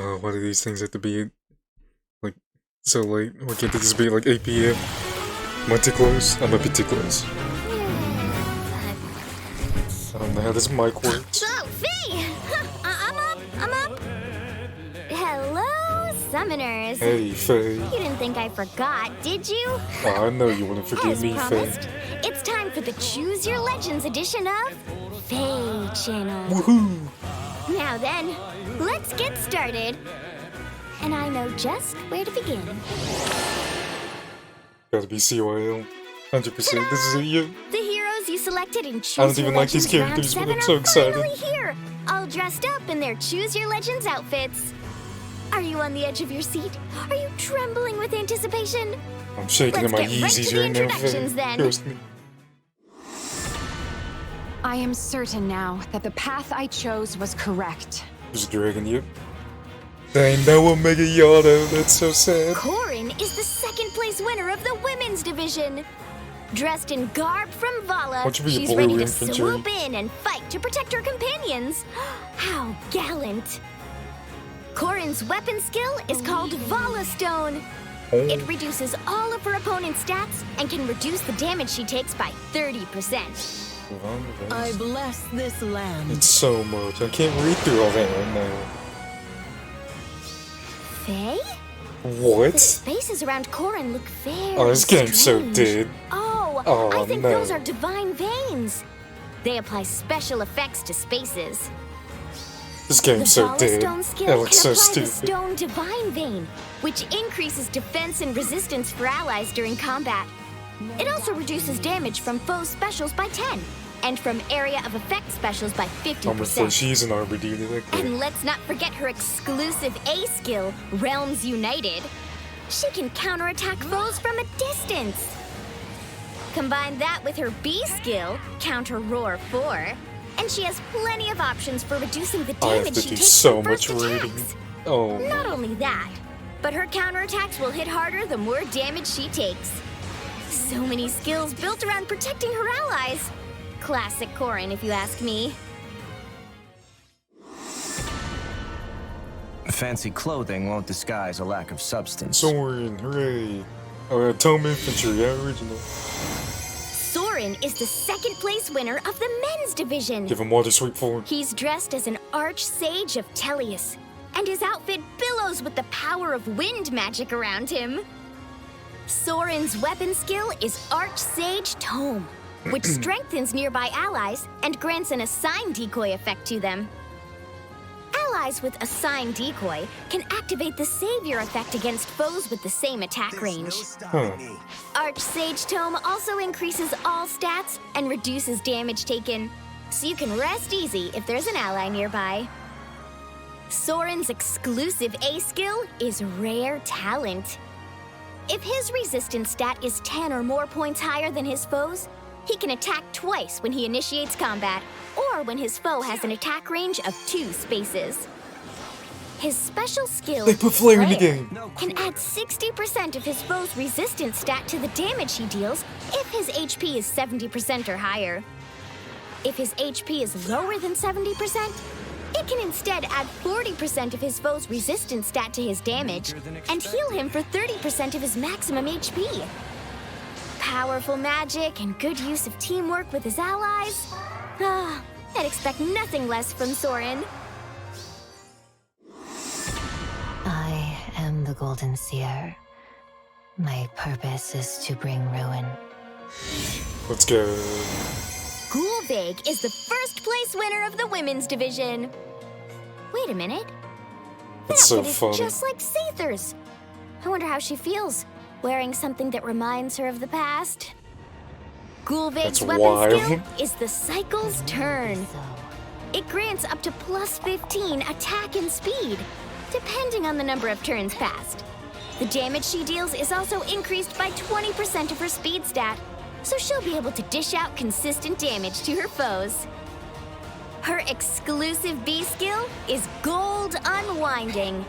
Why do these things have to be like so late? Why can't they just be like 8 p.m.? Am I too close? I'm a bit too close. I don't know how this mic works. Oh, Feh! I'm up! Hello, summoners. Hey, Feh. You didn't think I forgot, did you? Oh, I know you wouldn't forget As me, promised, Feh. it's time for the Choose Your Legends edition of Feh Channel. Woohoo! Now then, let's get started. And I know just where to begin. Gotta be CYL. 100%. This is it, yeah. The heroes you selected in Choose I don't Your even like these Legends characters, round but I'm 7 so are excited. finally here, all dressed up in their Choose Your Legends outfits. Are you on the edge of your seat? Are you trembling with anticipation? I'm shaking in my Let's get right to Yeezys the right now, introductions, Feh. then. Trust me. I am certain now that the path I chose was correct. Who's dragging you? Dang, no Omega Yato. That's so sad. Corin is the second place winner of the women's division. Dressed in garb from Vala, Why don't you be she's blue ready to infantry? swoop in and fight to protect her companions. How gallant! Corin's weapon skill is called Vala Stone. Oh. It reduces all of her opponent's stats and can reduce the damage she takes by 30%. I bless this land. It's so much. I can't read through all that right now. Feh? The What? spaces around Corin look very Oh, this game's so strange. dead. Oh, I think no. those are divine veins. They apply special effects to spaces. This The game's so Vala dead. Stone skill That can looks so apply the stupid. Stone Divine Vein, which increases defense and resistance for allies during combat. It also reduces damage from foes' specials by 10, and from area of effect specials by I'm gonna say 50%. she's an armor duty. That girl. And let's not forget her exclusive A skill, Realms United. She can counterattack foes from a distance. Combine that with her B skill, Counter Roar 4, and she has plenty of options for reducing the I have damage to she do takes so from much first reading. attacks. Oh, Not only that, but her counterattacks will hit harder the more damage she takes. So many skills built around protecting her allies. Classic Corin, if you ask me. Fancy clothing won't disguise a lack of substance. Soren, hooray! Oh, Tome Infantry, yeah, original. Soren is the second place winner of the men's division. Give him water sweep forward. He's dressed as an archsage of Tellius, and his outfit billows with the power of wind magic around him. Soren's weapon skill is Archsage Tome, which strengthens nearby allies and grants an assign decoy effect to them. Allies with assign decoy can activate the savior effect against foes with the same attack range. Huh. Archsage Tome also increases all stats and reduces damage taken, so you can rest easy if there's an ally nearby. Soren's exclusive A skill is Rare Talent. If his resistance stat is 10 or more points higher than his foes, he can attack twice when he initiates combat, or when his foe has an attack range of 2 spaces. His special skill, They put Flare in the Flare, game. can add 60% of his foe's resistance stat to the damage he deals if his HP is 70% or higher. If his HP is lower than 70%, it can instead add 40% of his foe's resistance stat to his damage and heal him for 30% of his maximum HP. Powerful magic and good use of teamwork with his allies. I'd expect nothing less from Soren. I am the Golden Seer. My purpose is to bring ruin. Let's go. Gulveig is the first place winner of the women's division. Wait a minute. That's so That is funny. just like Sather's. I wonder how she feels, wearing something that reminds her of the past. Gulveig's That's weapon wild. skill is the Cycle's Turn. So, It grants up to plus 15 attack and speed, depending on the number of turns passed. The damage she deals is also increased by 20% of her speed stat, so she'll be able to dish out consistent damage to her foes. Her exclusive B skill is Gold Unwinding.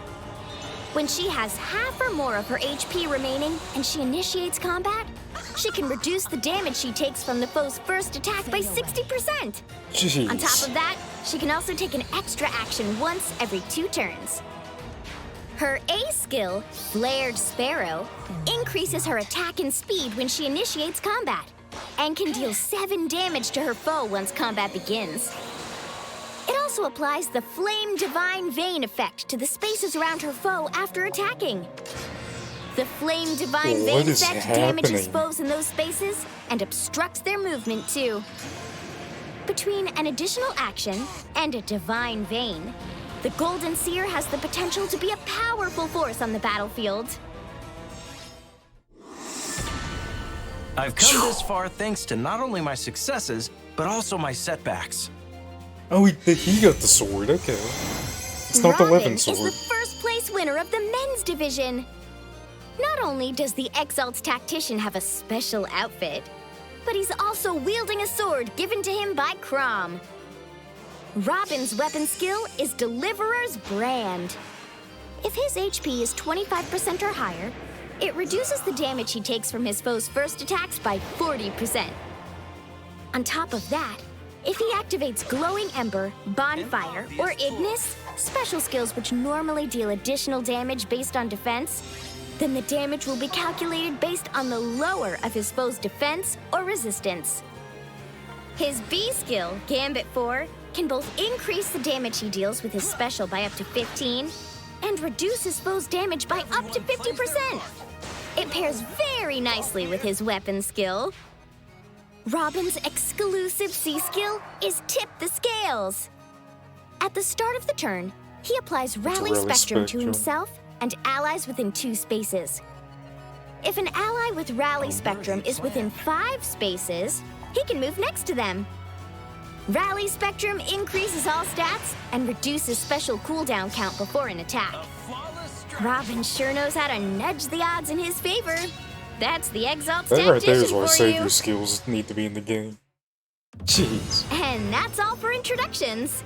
When she has half or more of her HP remaining and she initiates combat, she can reduce the damage she takes from the foe's first attack by 60%. Jeez. On top of that, she can also take an extra action once every 2 turns. Her A skill, Flared Sparrow, increases her attack and speed when she initiates combat, and can deal 7 damage to her foe once combat begins. It also applies the Flame Divine Vein effect to the spaces around her foe after attacking. The Flame Divine Vein effect damages foes in those spaces and obstructs their movement too. Between an additional action and a Divine Vein, the Golden Seer has the potential to be a powerful force on the battlefield. I've come this far thanks to not only my successes, but also my setbacks. Oh, he got the sword, okay. It's not the levin sword. Robin is the first place winner of the men's division. Not only does the Exalt's tactician have a special outfit, but he's also wielding a sword given to him by Crom. Robin's weapon skill is Deliverer's Brand. If his HP is 25% or higher, it reduces the damage he takes from his foe's first attacks by 40%. On top of that, if he activates Glowing Ember, Bonfire, or Ignis, special skills which normally deal additional damage based on defense, then the damage will be calculated based on the lower of his foe's defense or resistance. His B skill, Gambit 4, can both increase the damage he deals with his special by up to 15 and reduce his foe's damage by up to 50%. It pairs very nicely with his weapon skill. Robin's exclusive C skill is Tip the Scales. At the start of the turn, he applies Rally Spectrum to himself and allies within 2 spaces. If an ally with Rally Spectrum is within 5 spaces, he can move next to them. Rally Spectrum increases all stats and reduces special cooldown count before an attack. Robin sure knows how to nudge the odds in his favor. That's the Exalt's tactician right there is why for savior you. skills need to be in the game. Jeez. And that's all for introductions.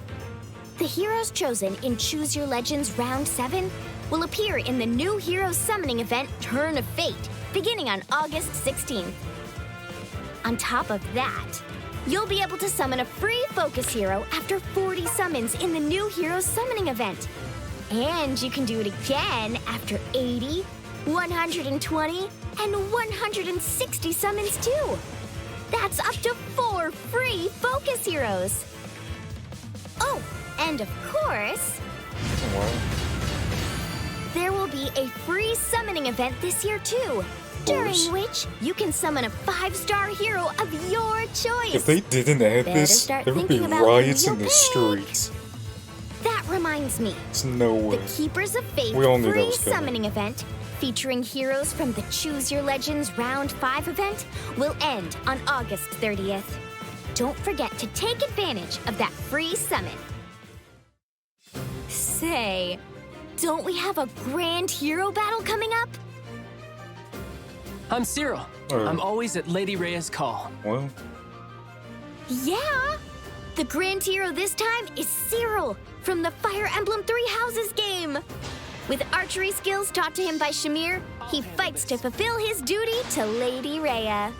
The heroes chosen in Choose Your Legends Round 7 will appear in the new hero summoning event Turn of Fate, beginning on August 16th. On top of that, you'll be able to summon a free focus hero after 40 summons in the new hero summoning event. And you can do it again after 80, 120, and 160 summons too. That's up to 4 free focus heroes. Oh, and of course, there will be a free summoning event this year too, during which you can summon a 5-star hero of your choice. If they didn't add this, there would be riots in the streets. That reminds me. There's no way. The Keepers of Fate We all knew that free was coming. summoning event, featuring heroes from the Choose Your Legends Round 5 event, will end on August 30th. Don't forget to take advantage of that free summon. Say, don't we have a grand hero battle coming up? I'm Cyril. I'm always at Lady Rhea's call. Well, Yeah! The grand hero this time is Cyril from the Fire Emblem Three Houses game. With archery skills taught to him by Shamir, he fights to fulfill his duty to Lady Rhea.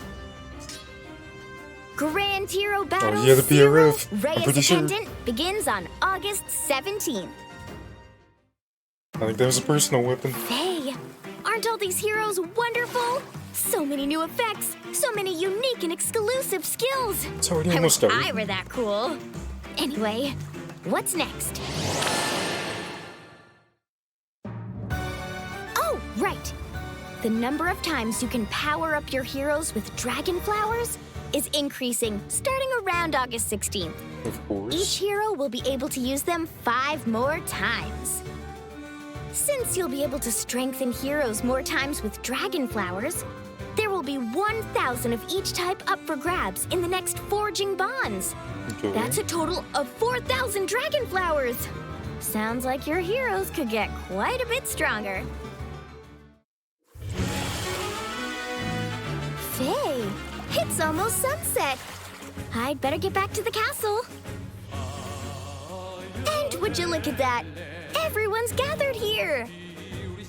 Grand Hero Battle yeah, the Cyril, PRF. I'm Rhea's pretty sure. Attendant begins on August 17th. I think that was a personal weapon. Hey, aren't all these heroes wonderful? So many new effects, so many unique and exclusive skills. It's already I almost wish over. I were that cool. Anyway, what's next? Oh, right. The number of times you can power up your heroes with dragon flowers is increasing starting around August 16th. Of course. Each hero will be able to use them 5 more times. Since you'll be able to strengthen heroes more times with dragon flowers, there will be 1,000 of each type up for grabs in the next Forging Bonds. Okay. That's a total of 4,000 dragon flowers. Sounds like your heroes could get quite a bit stronger. Faye, it's almost sunset. I'd better get back to the castle. And would you look at that? Everyone's gathered here.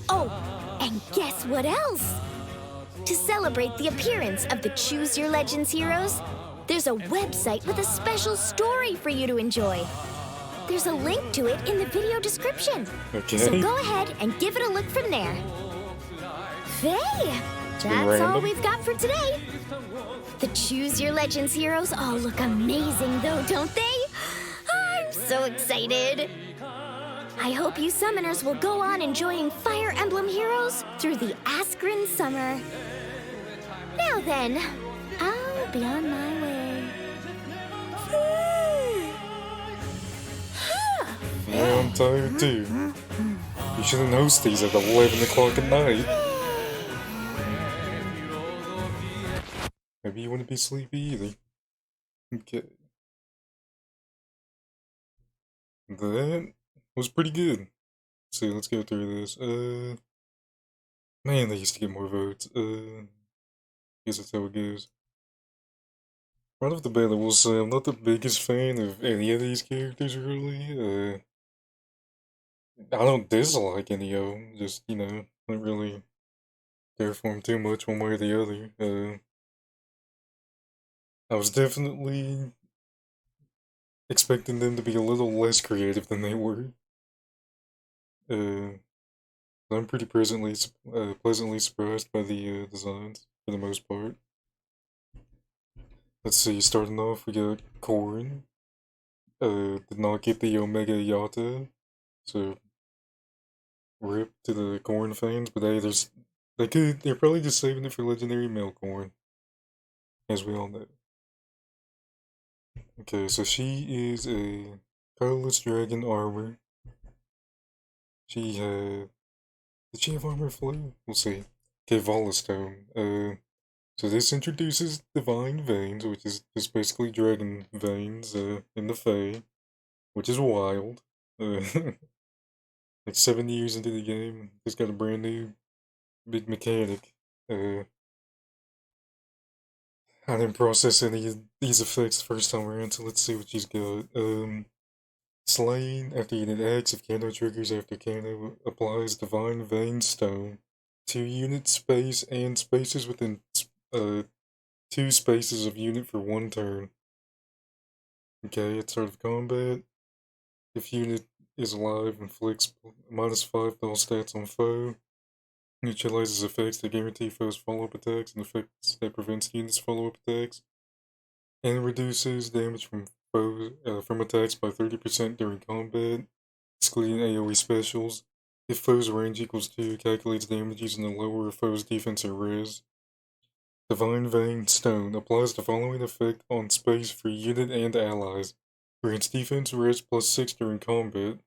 Oh, and guess what else? To celebrate the appearance of the Choose Your Legends heroes, there's a website with a special story for you to enjoy. There's a link to it in the video description. Okay. So go ahead and give it a look from there. Faye, that's all random. we've got for today. The Choose Your Legends heroes all look amazing though, don't they? I'm so excited. I hope you summoners will go on enjoying Fire Emblem heroes through the Askren summer. Now then, I'll be on my way. Yeah, I'm tired too. You shouldn't host these at 11 o'clock at night. Maybe you wouldn't be sleepy either. Okay. That was pretty good. So let's go through this. Man, they used to get more votes. Guess that's how it goes. Right off the bat, I will say I'm not the biggest fan of any of these characters, really. I don't dislike any of them, just, you know, don't really care for them too much one way or the other. I was definitely expecting them to be a little less creative than they were. I'm pretty pleasantly surprised by the designs, for the most part. Let's see, starting off, we got Corrin. Did not get the Omega Yato, so rip to the Corrin fans, but hey, they're probably just saving it for Legendary Male Corrin, as we all know. Okay, so she is a colorless dragon armor. She did she have armor flow? We'll see. Okay, Volastone. So this introduces divine veins, which is just basically dragon veins, in the Feh, which is wild. Like 7 years into the game, just got a brand new big mechanic. I didn't process any of these effects the first time around, so let's see what she's got. Slain after unit X, if Kano triggers after Kano applies Divine Vein Stone, 2 unit space and spaces within 2 spaces of unit for 1 turn. Okay, at start of combat, if unit is alive, inflicts -5 to all stats on foe, neutralizes effects that guarantee foes follow-up attacks and effects that prevents units follow-up attacks, and reduces damage from from attacks by 30% during combat, excluding AoE specials. If foe's range equals 2, calculates damage using the lower of foe's defense or res. Divine Vein Stone applies the following effect on space for unit and allies. Grants defense res +6 during combat.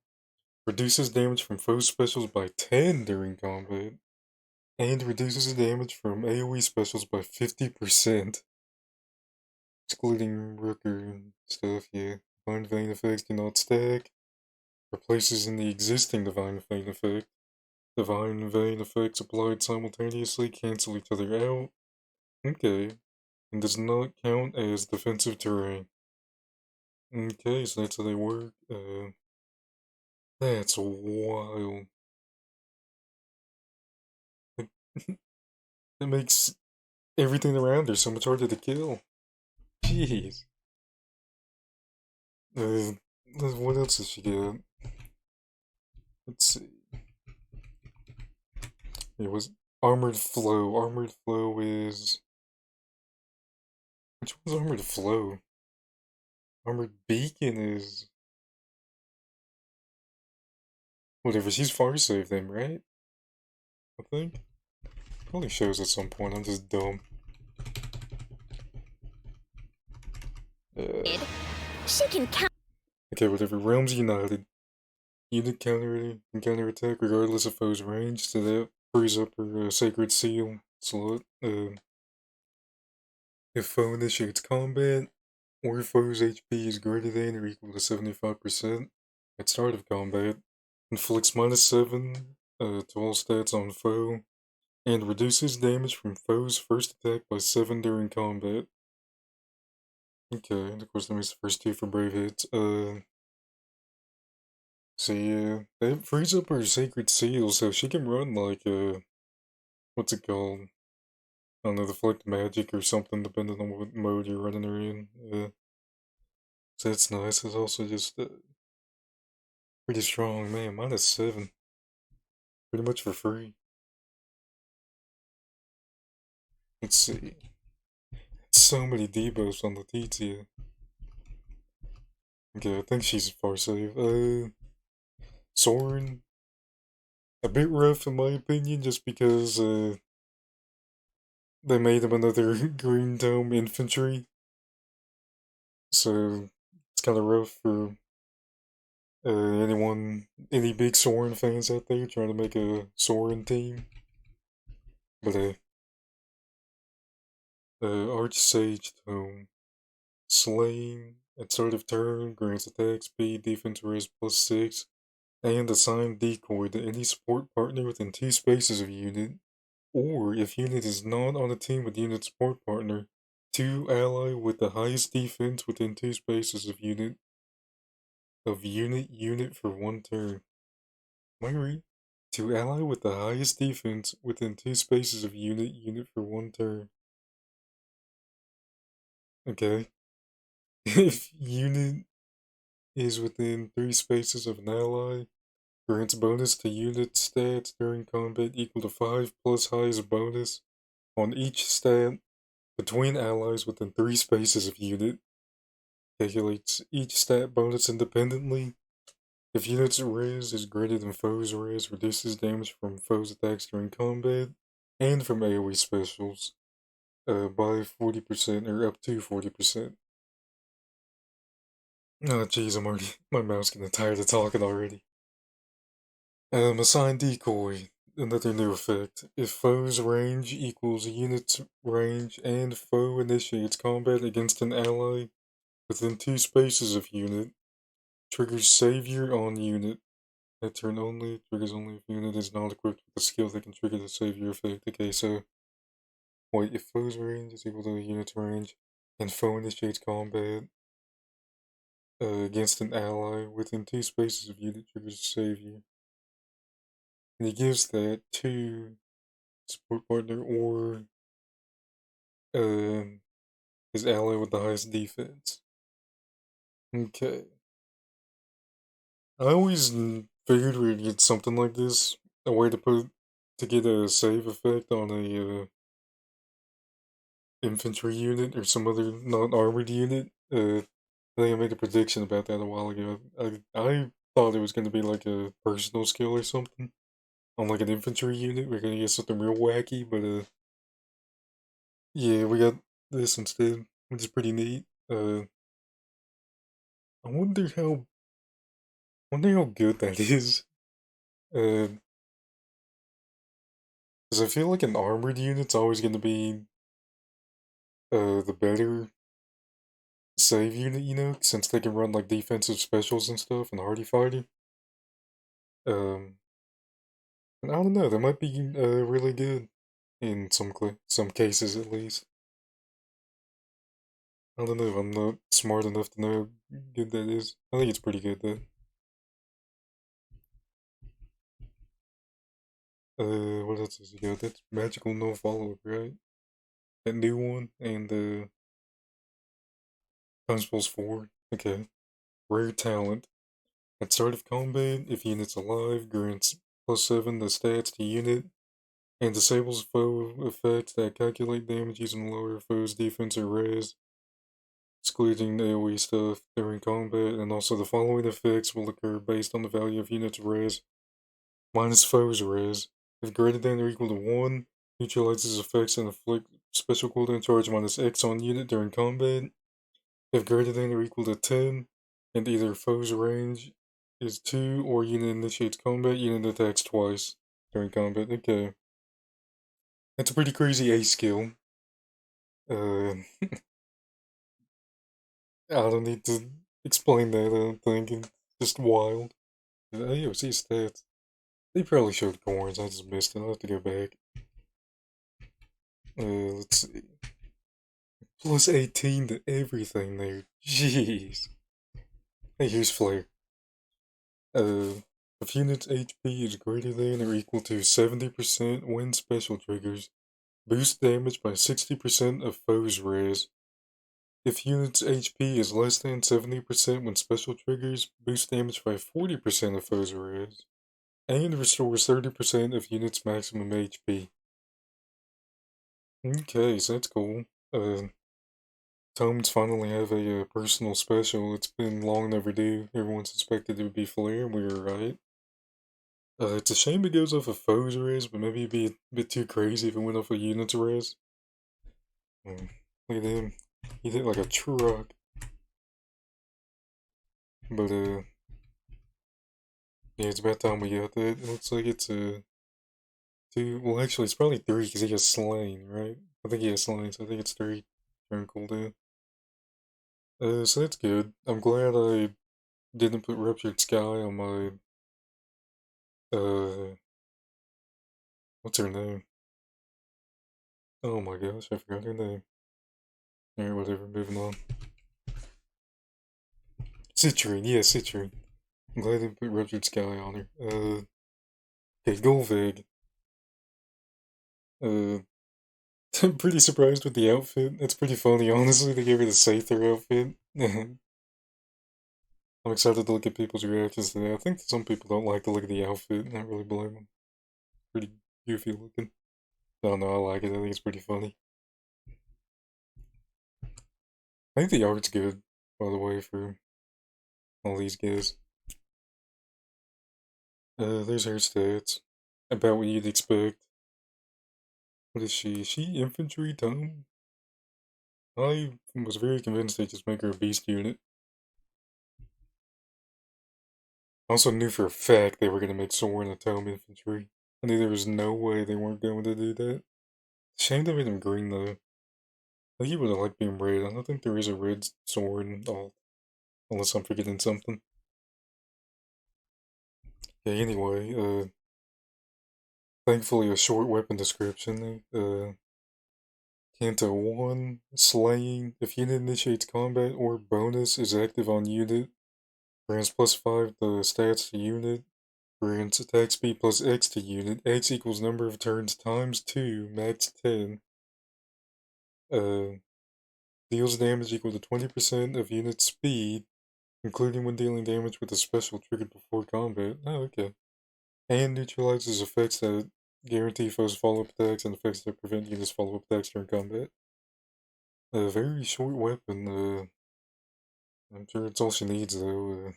Reduces damage from foe specials by 10 during combat. And reduces damage from AoE specials by 50%. Excluding Rooker and stuff, yeah. Divine Vein effects do not stack. Replaces in the existing Divine Vein effect. Divine Vein effects applied simultaneously cancel each other out. Okay. And does not count as defensive terrain. Okay, so that's how they work. That's wild. That makes everything around her so much harder to kill. Jeez. What else does she get? Let's see. It was Armored Flow. Armored Flow is... Which one's Armored Flow? Armored Beacon is... Whatever, she's far safe then, right? I think. Probably shows at some point, I'm just dumb. She can count. Okay, whatever. Realms United. Unit counter attack regardless of foe's range, so that frees up her Sacred Seal slot. If foe initiates combat, or foe's HP is greater than or equal to 75% at start of combat, inflicts -7 to all stats on foe, and reduces damage from foe's first attack by 7 during combat. Okay, and of course that makes the first 2 for brave hits. So yeah, that frees up her Sacred Seal, so she can run like, what's it called? I don't know, Deflect Magic or something, depending on what mode you're running her in. So that's nice. It's also just, Pretty strong, man. -7. Pretty much for free. Let's see. So many debuffs on the T tier. Okay, I think she's far safe. Soren. A bit rough in my opinion, just because they made him another Green Dome infantry. So it's kind of rough for any big Soren fans out there trying to make a Soren team. But Archsage Tome. Slaying at start of turn grants attack speed, defense res +6, and assign decoy to any support partner within 2 spaces of unit. Or if unit is not on a team with unit support partner, to ally with the highest defense within 2 spaces of unit for 1 turn. Am I right? To ally with the highest defense within 2 spaces of unit for 1 turn. Okay. If unit is within 3 spaces of an ally, grants bonus to unit stats during combat equal to 5 plus highest bonus on each stat between allies within 3 spaces of unit. Calculates each stat bonus independently. If unit's res is greater than foe's res, reduces damage from foe's attacks during combat and from AoE specials by 40% or up to 40%. Oh jeez, my mouth's getting tired of talking already. Assign decoy, another new effect. If foe's range equals unit's range and foe initiates combat against an ally within 2 spaces of unit, triggers savior on unit. That turn only, triggers only if unit is not equipped with a skill that can trigger the savior effect. Okay, so wait, if foe's range is equal to unit's range and foe initiates combat against an ally within 2 spaces of unit, triggers savior. And he gives that to support partner or his ally with the highest defense. Okay. I always figured we'd get something like this, a way to get a save effect on a infantry unit or some other non-armored unit. I think I made a prediction about that a while ago. I thought it was going to be like a personal skill or something on like an infantry unit. We're gonna get something real wacky, but yeah, we got this instead, which is pretty neat. I wonder how good that is. Because I feel like an armored unit's always gonna be the better save unit, since they can run like defensive specials and stuff and hardy fighter. And I don't know, that might be really good in some cases at least. I don't know, I'm not smart enough to know how good that is. I think it's pretty good though. What else has he got? That's magical no follow-up, right? That new one, and Constables 4. Okay. Rare talent. At start of combat, if unit's alive, grants +7 the stats to unit, and disables foe effects that calculate damage using lower foe's defense or res, excluding AoE stuff during combat, and also the following effects will occur based on the value of unit's res minus foe's res. If greater than or equal to 1, neutralizes effects and inflict special cooldown charge minus X on unit during combat. If greater than or equal to 10, and either foe's range is 2 or unit initiates combat, unit attacks twice during combat. Okay. That's a pretty crazy A skill. I don't need to explain that, I don't think. It's just wild. AOC stats. They probably showed corns, I just missed it. I'll have to go back. Let's see. Plus 18 to everything there. Jeez. Hey, here's Flare. If unit's HP is greater than or equal to 70% when special triggers, boost damage by 60% of foe's res. If unit's HP is less than 70% when special triggers, boost damage by 40% of foes' res, and restores 30% of unit's maximum HP. Okay, so that's cool. Tomes finally have a personal special. It's been long overdue. Everyone suspected it would be Flare, and we were right. It's a shame it goes off of foes' res, but maybe it'd be a bit too crazy if it went off of unit's res. Look at him. He hit like a truck. But, yeah, it's about time we got that. It looks like it's, 2. Well, actually, it's probably 3 because he has slain, right? I think he has slain, so I think it's 3. Turn cooldown. So that's good. I'm glad I didn't put Ruptured Sky on my, what's her name? Oh my gosh, I forgot her name. Alright, whatever, moving on. Citrine, yeah, Citrine. I'm glad I didn't put Ruptured Sky on her. Okay, Golvig. I'm pretty surprised with the outfit. It's pretty funny, honestly. They gave her the Sather outfit. I'm excited to look at people's reactions to that. I think some people don't like to look at the outfit. Not really blame them. Pretty goofy looking. I don't know, I like it. I think it's pretty funny. I think the art's good, by the way, for all these guys. There's her stats. About what you'd expect. What is she? Is she infantry tome? I was very convinced they just make her a beast unit. I also knew for a fact they were going to make Soren a tome infantry. I knew there was no way they weren't going to do that. Shame they made him green though. I think he would have liked being red. I don't think there is a red Soren alt. Unless I'm forgetting something. Yeah, anyway, thankfully a short weapon description. Canto 1, Slaying. If unit initiates combat or bonus is active on unit, grants +5 the stats to unit, grants attack speed plus X to unit, X equals number of turns times 2, max 10. Deals damage equal to 20% of unit speed, including when dealing damage with a special triggered before combat. Oh, okay. And neutralizes effects that guarantee foes follow-up attacks and effects that prevent units follow-up attacks during combat. A very short weapon, I'm sure it's all she needs though.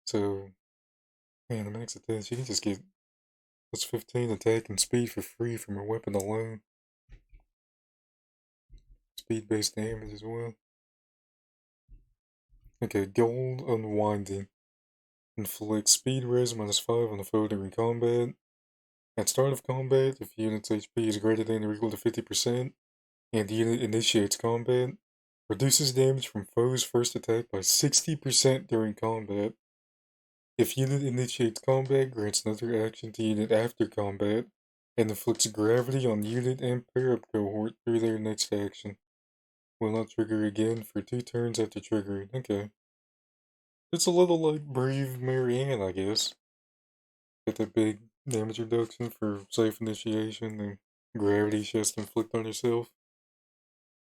So, man, the max attack, she can just get +15 attack and speed for free from her weapon alone. Speed-based damage as well. Okay, Gold Unwinding. Inflicts speed res -5 on the foe during combat. At start of combat, if the unit's HP is greater than or equal to 50%, and the unit initiates combat, reduces damage from foe's first attack by 60% during combat. If unit initiates combat, grants another action to unit after combat, and inflicts gravity on unit and pair-up cohort through their next action. Will not trigger again for 2 turns after triggering. Okay. It's a little like Brave Marianne, I guess. Get that big damage reduction for safe initiation and gravity she has to inflict on herself.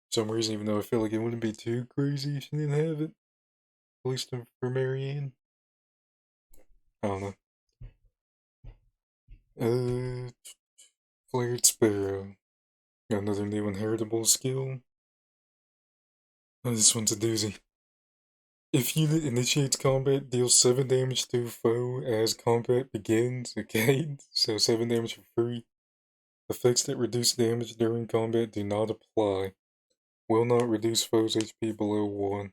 For some reason, even though I feel like it wouldn't be too crazy if she didn't have it. At least for Marianne. I don't know. Flared Sparrow. Got another new inheritable skill. Oh, this one's a doozy. If unit initiates combat, deals 7 damage to foe as combat begins. Okay, so 7 damage for free. Effects that reduce damage during combat do not apply. Will not reduce foe's HP below 1.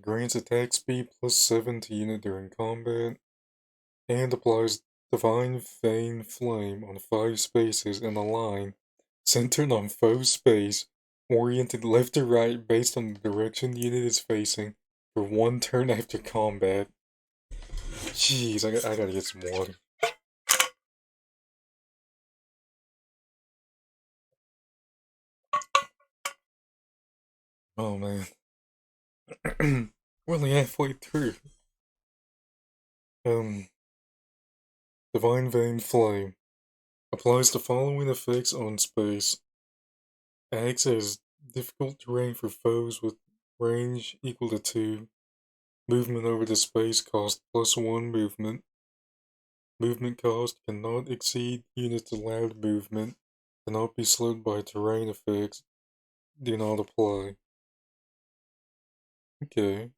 Grants attack speed +7 to unit during combat. And applies Divine Vein Flame on 5 spaces in a line centered on foe space, oriented left to right based on the direction the unit is facing for 1 turn after combat. Jeez, I gotta get some water. Oh man. We're only halfway through. Divine Vein Flame applies the following effects on space. Acts as difficult terrain for foes with range equal to 2. Movement over the space cost +1 movement. Movement cost cannot exceed units allowed movement. Cannot be slowed by terrain effects. Do not apply. Okay,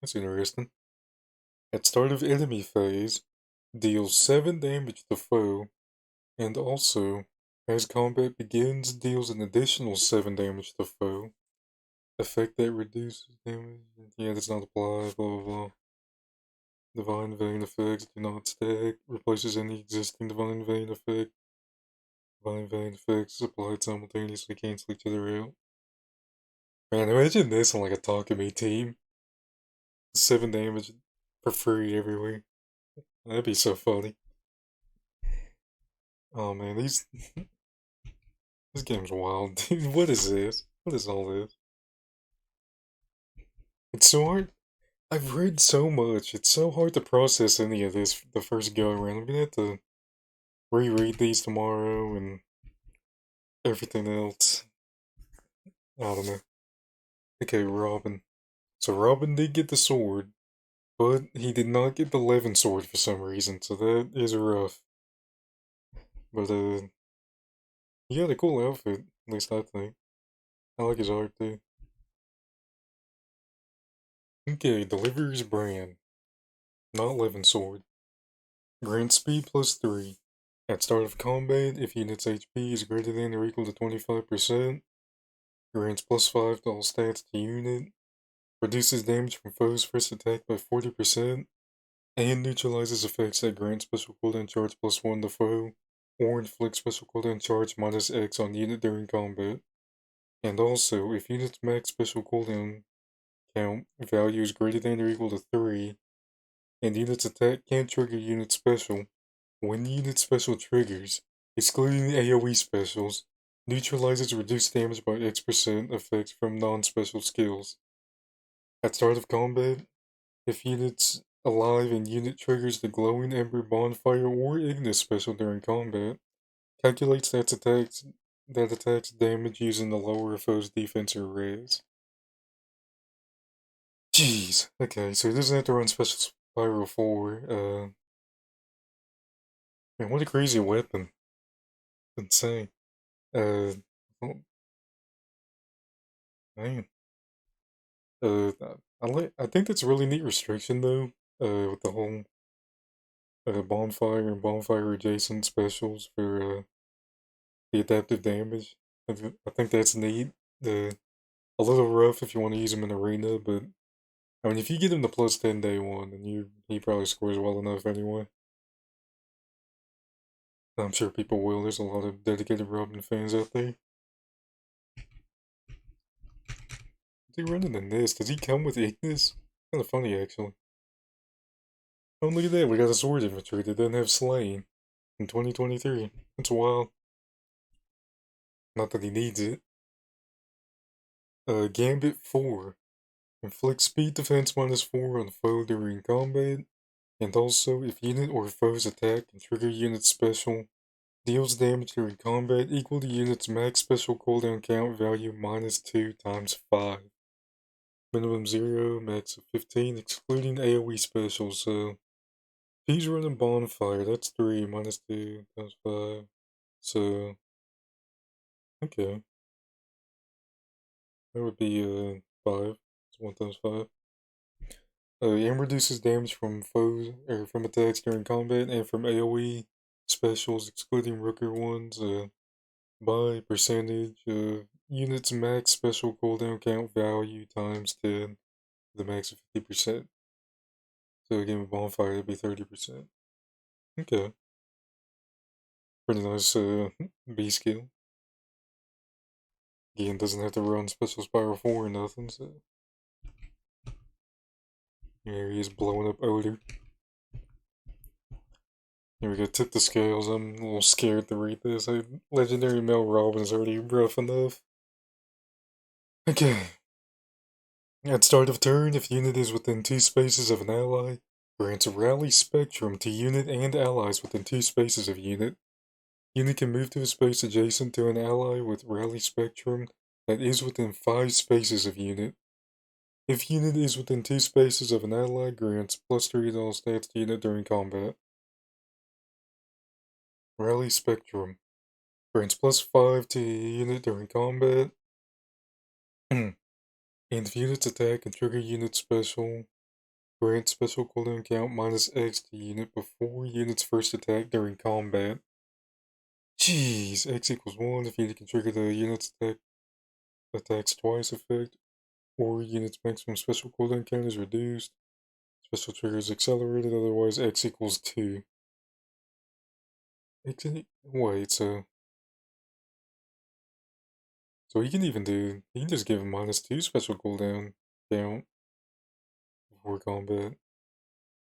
that's interesting. At start of enemy phase, deals 7 damage to foe, and also, as combat begins, deals an additional 7 damage to foe. Effect that reduces damage. Yeah, does not apply, blah blah blah. Divine Vein effects do not stack. Replaces any existing Divine Vein effect. Divine Vein effects applied simultaneously cancel each other out. Man, imagine this on like a Takumi team. 7 damage for free everywhere. That'd be so funny. Oh man, this game's wild, dude. What is this? What is all this? It's so hard. I've read so much. It's so hard to process any of this the first go around. I'm gonna have to reread these tomorrow and everything else. I don't know. Okay, Robin. So Robin did get the sword, but he did not get the levin sword for some reason, so that is rough. But he got a cool outfit, at least I think. I like his art too. Okay, delivers brand. Not levin sword. Grant speed +3. At start of combat, if unit's HP is greater than or equal to 25%, grants +5 to all stats to unit, reduces damage from foes' first attack by 40%, and neutralizes effects that grant special cooldown charge +1 to foe, or inflict special cooldown charge -X on unit during combat. And also, if unit's max special cooldown count value is greater than or equal to 3, and unit's attack can't trigger unit special, when unit special triggers, excluding AoE specials, neutralizes reduced damage by X% effects from non-special skills. At start of combat, if unit's alive and unit triggers the glowing ember bonfire or Ignis special during combat, calculates that attacks damage using the lower foe's defense or res. Jeez. Okay, so he doesn't have to run Special Spiral 4. Man, what a crazy weapon. Insane. Oh, man. I think that's a really neat restriction though. With the whole bonfire and bonfire adjacent specials for the adaptive damage. I think that's neat. A little rough if you want to use him in arena, but I mean, if you get him to +10 day one, then he probably scores well enough anyway. I'm sure people will. There's a lot of dedicated Robin fans out there. Is he running in this? Does he come with Ignis? Kind of funny, actually. Oh, look at that. We got a sword infantry that doesn't have Slaying in 2023. That's wild. Not that he needs it. Gambit 4. Inflict speed defense -4 on foe during combat. And also, if unit or foe's attack and trigger unit special deals damage during combat equal to unit's max special cooldown count value -2 × 5. Minimum 0, max of 15, excluding AoE specials. So, if he's running bonfire, that's 3 -2 × 5. So, okay. That would be 5. It's 1 × 5. And reduces damage from foes or from attacks during combat and from AoE specials, excluding Rooker ones, by percentage of units max special cooldown count value ×10, the max of 50%. So again with bonfire that'd be 30%. Okay. Pretty nice B skill. Again, doesn't have to run special spiral 4 or nothing, so here he is blowing up odor. Here we go, tip the scales. I'm a little scared to read this. Legendary Male Robin is already rough enough. Okay. At start of turn, if unit is within 2 spaces of an ally, grants a rally spectrum to unit and allies within 2 spaces of unit. Unit can move to a space adjacent to an ally with rally spectrum that is within 5 spaces of unit. If unit is within 2 spaces of an ally, grants +3 to all stats to unit during combat. Rally Spectrum grants +5 to unit during combat. And if units attack and trigger unit special, grant special cooldown count -X to unit before unit's first attack during combat. Jeez, X equals 1 if unit can trigger the unit's attacks twice effect, or unit's maximum special cooldown count is reduced. Special trigger is accelerated, otherwise X equals 2. Wait, so he can even do, he can just give him -2 special cooldown count before combat,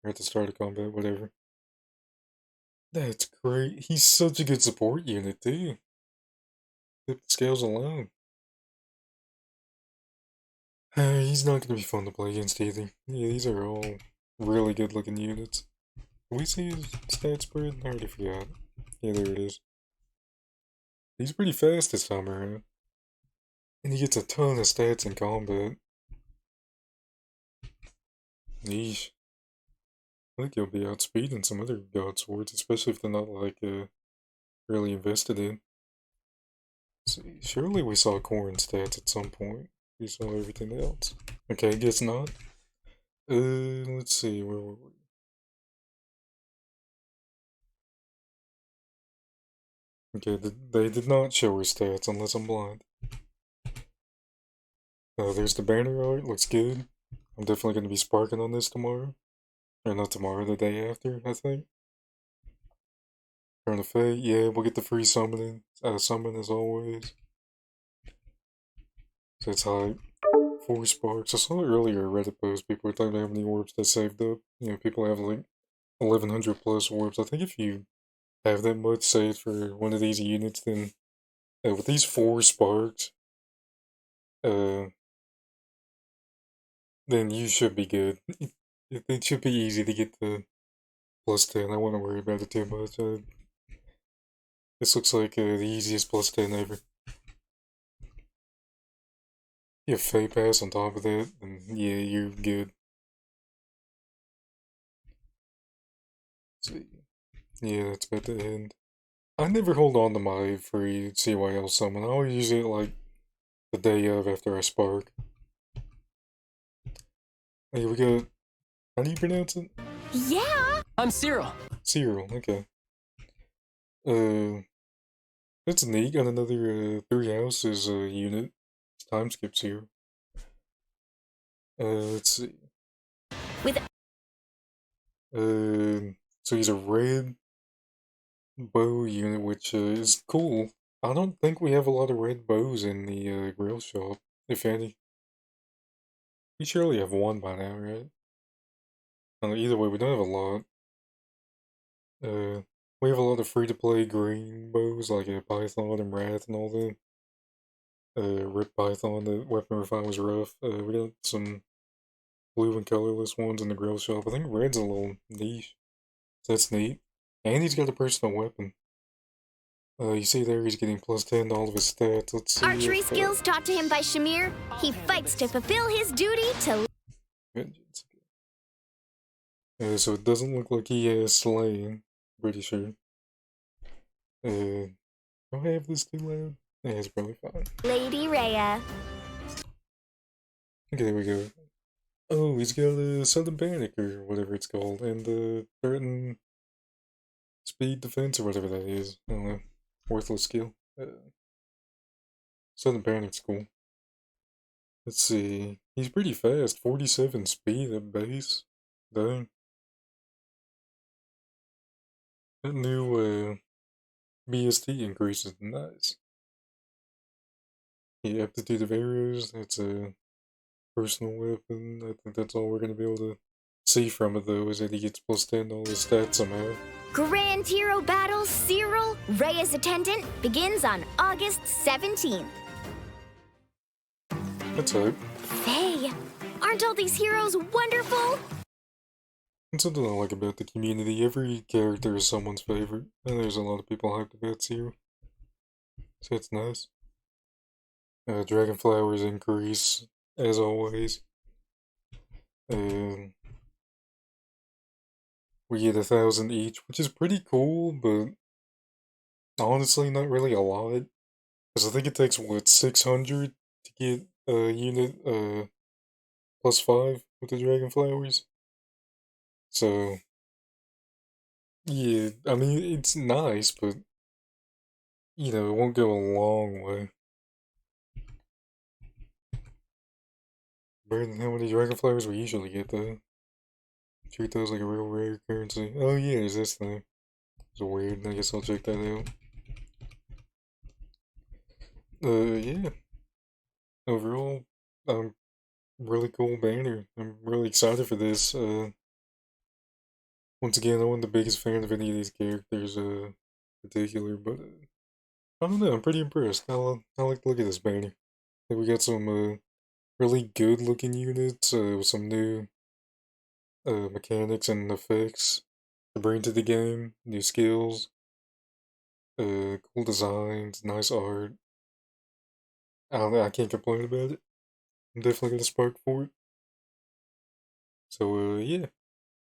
or at the start of combat, whatever. That's great. He's such a good support unit, too. Flip the scales alone. He's not gonna be fun to play against either. Yeah, these are all really good looking units. Can we see his stat spread? I already forgot. Yeah, there it is. He's pretty fast this time around. And he gets a ton of stats in combat. Yeesh. I think he'll be outspeeding some other god swords, especially if they're not like really invested in. Let's see, surely we saw Corrin stats at some point. We saw everything else. Okay, guess not. Let's see, where were we? Okay, they did not show her stats unless I'm blind. There's the banner art, looks good. I'm definitely going to be sparking on this tomorrow. Or not tomorrow, the day after, I think. Turn of Fate, yeah, we'll get the free summon as always. So it's hype. 4 sparks. I saw earlier a Reddit post, people were talking about how many orbs they saved up. You know, people have like 1100 plus orbs. I think if you have that much saved for one of these units, then with these 4 sparks, then you should be good. It should be easy to get the +10. I wouldn't worry about it too much. This looks like the easiest +10 ever. You have Feh Pass on top of that, and yeah, you're good. Let's see. Yeah, that's about the end. I never hold on to my free CYL summon. I always use it like the day of after I spark. Hey, we got. How do you pronounce it? Yeah! I'm Cyril. Cyril, okay. That's neat. Got another 3 houses unit. Time skips here. Let's see. So he's a red bow unit, which is cool. I don't think we have a lot of red bows in the grill shop, if any. We surely have one by now, right? Either way, we don't have a lot. We have a lot of free-to-play green bows, like Python and Wrath and all that. Rip Python, the weapon refine was rough. We got some blue and colorless ones in the grill shop. I think red's a little niche. So that's neat. And he's got a personal weapon. You see there, he's getting +10 to all of his stats. Let's see. Archery skills taught to him by Shamir. He fights to fulfill his duty to Vengeance. So it doesn't look like he has slaying. Pretty sure. Do I have this too loud? Yeah, it's probably fine. Lady Rhea. Okay, there we go. Oh, he's got a Sudden Panic or whatever it's called, and the Threaten Speed Defense or whatever that is. I don't know. Worthless skill. Sudden Panic's cool. Let's see. He's pretty fast. 47 speed at base. Dang. That new BST increase is nice. The aptitude of arrows, that's a personal weapon. I think that's all we're going to be able to see from it, though, is that he gets +10 to all his stats somehow. Grand Hero Battle Cyril, Rhea's attendant, begins on August 17th. That's hype. Feh, aren't all these heroes wonderful? That's something I like about the community. Every character is someone's favorite, and there's a lot of people hyped about Zero. So it's nice. Dragon flowers increase, as always. And we get 1,000 each, which is pretty cool, but honestly not really a lot. Because I think it takes, what, 600 to get a unit +5 with the dragon flowers? So, yeah, I mean, it's nice, but, you know, it won't go a long way. Better than how many dragon flowers we usually get, though. Treat those like a real rare currency. Oh yeah, there's this thing. It's weird, I guess I'll check that out. Yeah. Overall, really cool banner. I'm really excited for this. Once again, I'm not the biggest fan of any of these characters, particular, but I don't know, I'm pretty impressed. I like to look at this banner. We got some really good looking units, with some new mechanics and effects to bring to the game, new skills, cool designs, nice art. I don't know, I can't complain about it. I'm definitely gonna spark for it. So, yeah.